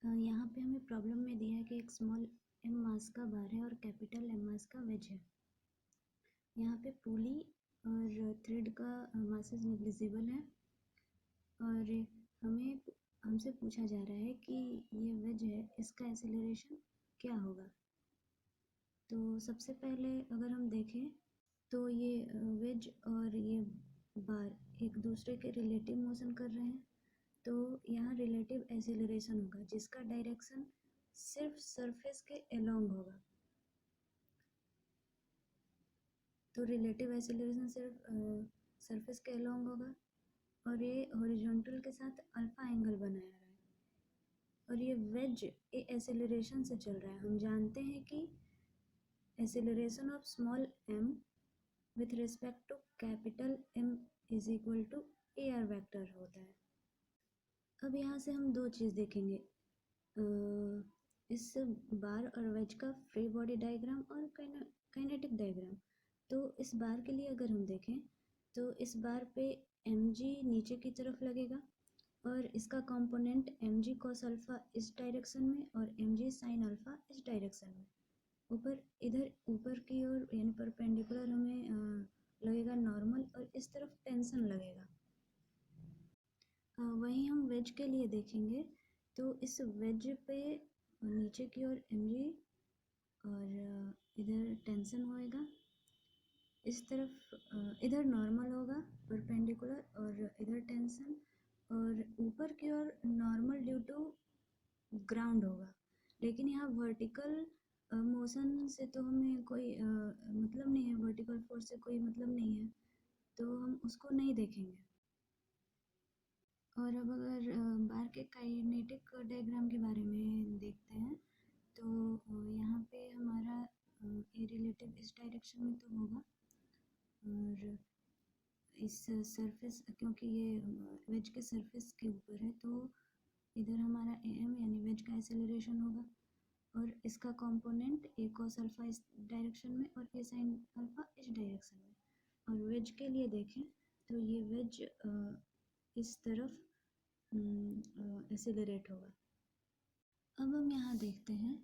यहाँ पे हमें प्रॉब्लम में दिया है कि एक स्मॉल m मास का बार है और कैपिटल M मास का वेज है। यहाँ पे पुली और थ्रेड का मासेस नेग्लिजिबल है और हमसे पूछा जा रहा है कि ये वेज है, इसका एक्सेलरेशन क्या होगा। तो सबसे पहले अगर हम देखें तो ये वेज और ये बार एक दूसरे के रिलेटिव मोशन कर रहे हैं, तो यहाँ रिलेटिव एक्सेलरेशन होगा जिसका डायरेक्शन सिर्फ सरफेस के अलोंग होगा। तो रिलेटिव एक्सेलरेशन सिर्फ सरफेस के अलोंग होगा और ये हॉरिजॉन्टल के साथ अल्फा एंगल बना रहा है और ये वेज ये एक्सेलरेशन से चल रहा है। हम जानते हैं कि acceleration of small m with respect to capital M is equal to AR vector होता है। अब यहाँ से हम दो चीज़ देखेंगे, इस बार और वेज का फ्री बॉडी डायग्राम और काइनेटिक डायग्राम। तो इस बार के लिए अगर हम देखें तो इस बार पे mg नीचे की तरफ लगेगा और इसका कंपोनेंट mg cos अल्फा इस डायरेक्शन में और mg sin अल्फा इस डायरेक्शन में। इधर ऊपर की ओर यानी परपेंडिकुलर हमें लगेगा नॉर्मल और इस तरफ टेंशन लगेगा। वहीं हम वेज के लिए देखेंगे तो इस वेज पे नीचे की ओर mg और इधर टेंशन होएगा, इस तरफ इधर नॉर्मल होगा परपेंडिकुलर और इधर टेंशन और ऊपर की ओर नॉर्मल ड्यू टू ग्राउंड होगा। लेकिन यहाँ वर्टिकल मोशन से तो हमें कोई मतलब नहीं है, वर्टिकल फोर्स से कोई मतलब नहीं है, तो हम उसको नहीं देखेंगे। और अब अगर बार के काइनेटिक डायग्राम के बारे में देखते हैं तो यहाँ पे हमारा ए रिलेटिव इस डायरेक्शन में तो होगा और इस सरफेस क्योंकि ये वेज के सरफेस के ऊपर है तो इधर हमारा am यानी वेज का एक्सेलरेशन होगा और इसका कंपोनेंट a cos अल्फा इस डायरेक्शन में और a sin अल्फा इस डायरेक्शन में। और वेज के लिए देखें तो ये वेज इस तरफ एक्सेलरेट होगा। अब हम यहाँ देखते हैं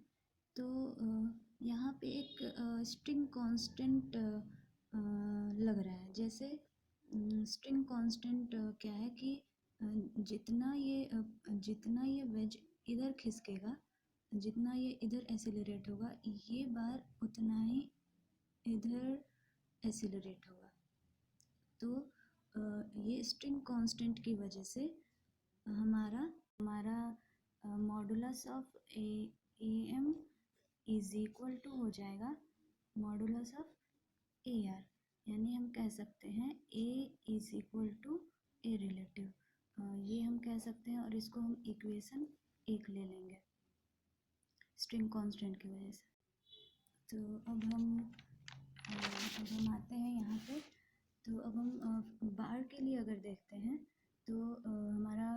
तो यहाँ पे एक स्ट्रिंग कांस्टेंट लग रहा है। जैसे स्ट्रिंग कांस्टेंट क्या है कि जितना ये वेज इधर खिसकेगा, जितना ये इधर एक्सेलरेट होगा, ये बार उतना ही इधर एक्सेलरेट होगा। तो ये स्ट्रिंग कांस्टेंट की वजह से हमारा modulus of AM is equal to हो जाएगा मॉडुलस ऑफ AR, यानी हम कह सकते हैं A is equal to A relative, ये हम कह सकते हैं और इसको हम इक्वेशन 1 ले लेंगे स्ट्रिंग कांस्टेंट की वजह से। तो अब हम आते हैं यहाँ पे। तो अब हम बार के लिए अगर देखते हैं तो हमारा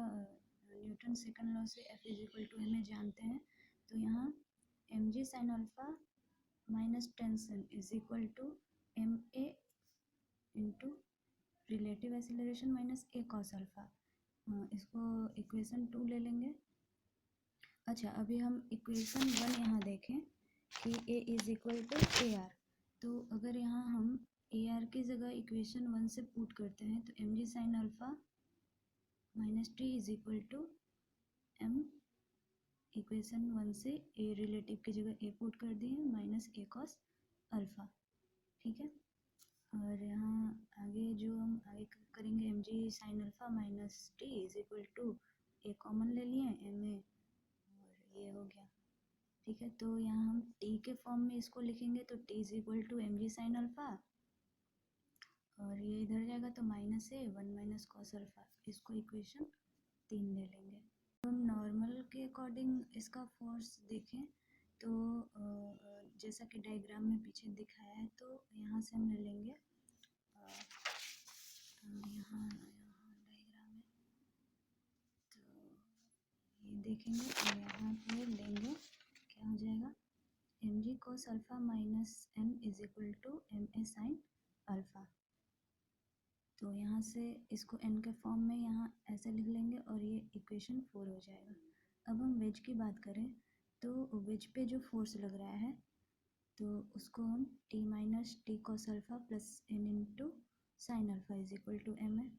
न्यूटन सेकंड लॉ से F is equal to ma जानते हैं। तो यहाँ mg sin alpha minus tension is equal to ma into relative acceleration minus a cos alpha, इसको इक्वेशन 2 ले लेंगे। अच्छा, अभी हम इक्वेशन 1 यहाँ देखें कि a is equal to AR। तो अगर यहाँ हम AR की जगह इक्वेशन 1 से पुट करते हैं तो mg sin alpha minus t is equal to m, equation 1 से a रिलेटिव की जगह a पुट कर दिए माइनस a cos अल्फा, ठीक है। और यहाँ आगे जो हम आगे करेंगे mg sin alpha minus t is equal to a common ले लिए ma और ये हो गया, ठीक है। तो यहाँ हम t के फॉर्म में इसको लिखेंगे तो t is equal to mg sin alpha और ये इधर जाएगा तो माइनस है 1 माइनस कॉस अल्फा, इसको इक्वेशन 3 ले लेंगे। हम नॉर्मल के अकॉर्डिंग इसका फोर्स देखें तो जैसा कि डायग्राम में पीछे दिखाया है तो यहाँ से हम ले लेंगे यहाँ डायग्राम में तो ये देखेंगे तो यहाँ पे लेंगे क्या हो जाएगा mg cos alpha minus m is equal to ma sin alpha. तो यहाँ से इसको n के फॉर्म में यहाँ ऐसे लिख लेंगे और ये इक्वेशन 4 हो जाएगा। अब हम वेज की बात करें तो वेज पे जो फोर्स लग रहा है तो उसको हम t minus T cos alpha plus N into sine alpha is equal to M है,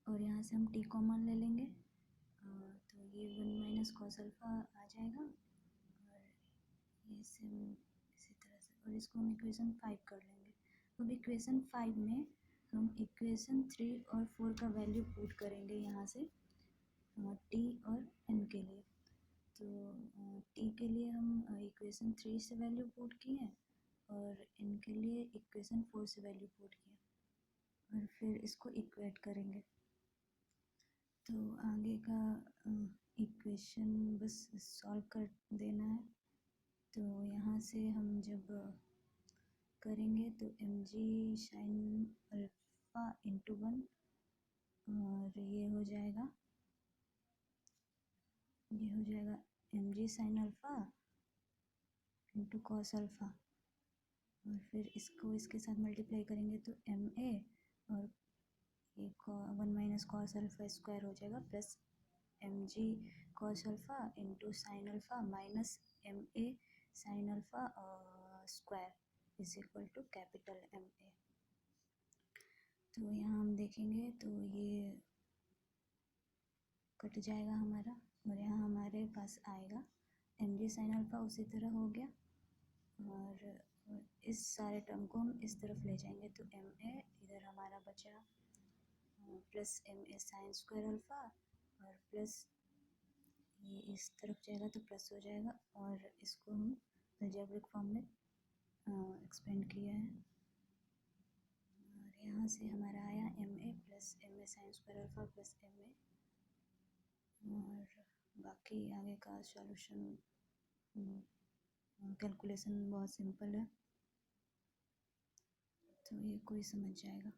और यहाँ से हम t कॉमन ले लेंगे तो ये 1 - कॉस अल्फा आ जाएगा, और ये सेम इसी तरह से, और इसको हम इक्वेशन 5 कर लेंगे। अब इक्वेशन 5 में हम इक्वेशन 3 और 4 का वैल्यू पुट करेंगे यहाँ से t और n के लिए। तो t के लिए हम इक्वेशन 3 से वैल्यू पुट किए और n के लिए इक्वेशन 4 से वैल्यू पुट किए, और फिर इसको इक्वेट करेंगे। तो आगे का इक्वेशन बस सॉल्व कर देना है। तो यहाँ से हम जब करेंगे तो M G sine alpha into 1, और ये हो जाएगा M G sine alpha into cos alpha, और फिर इसको इसके साथ मल्टीप्लाई करेंगे तो एम ए, और ये 1 - कॉस अल्फ़ा स्क्वायर हो जाएगा, plus M G cos alpha into sine alpha minus M A sine alpha square is equal to capital M A. तो यहाँ हम देखेंगे तो ये कट जाएगा हमारा, और यहाँ हमारे पास आएगा एम जी साइन अल्फ़ा उसी तरह हो गया, और इस सारे टर्म को हम इस तरफ ले जाएंगे तो एम ए इधर हमारा बचा plus M A sine square alpha, और प्लस ये इस तरफ जाएगा तो प्लस हो जाएगा, और इसको हम अलजेब्रिक फॉर्म में एक्सपेंड किया है, और यहाँ से हमारा आया M A plus M A sine square alpha plus M A, और बाकी आगे का सॉल्यूशन कैलकुलेशन बहुत सिंपल है, तो ये कोई समझ जाएगा।